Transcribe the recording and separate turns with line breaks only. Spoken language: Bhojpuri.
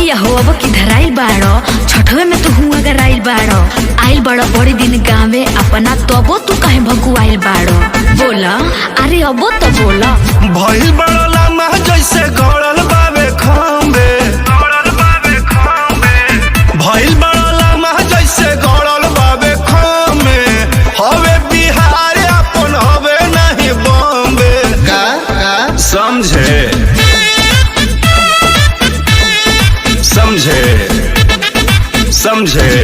पिया हो अब किधर आइल बाड़ो, छठवे में तो हुआ अगर आइल बाड़ो। आइल बड़ो बड़ी दिन गाँवे अपना, तबो तू कहे भगु आइल बाड़ो। बोला अरे अबो तो बोला।
भइल बड़ा लामा जैसे गड़ल बावे खम्बे, भइल बड़ा लामा जैसे गड़ल बावे खम्बे। हवे बिहार अपन हवे नहीं बॉम्बे। समझे समझे समझे।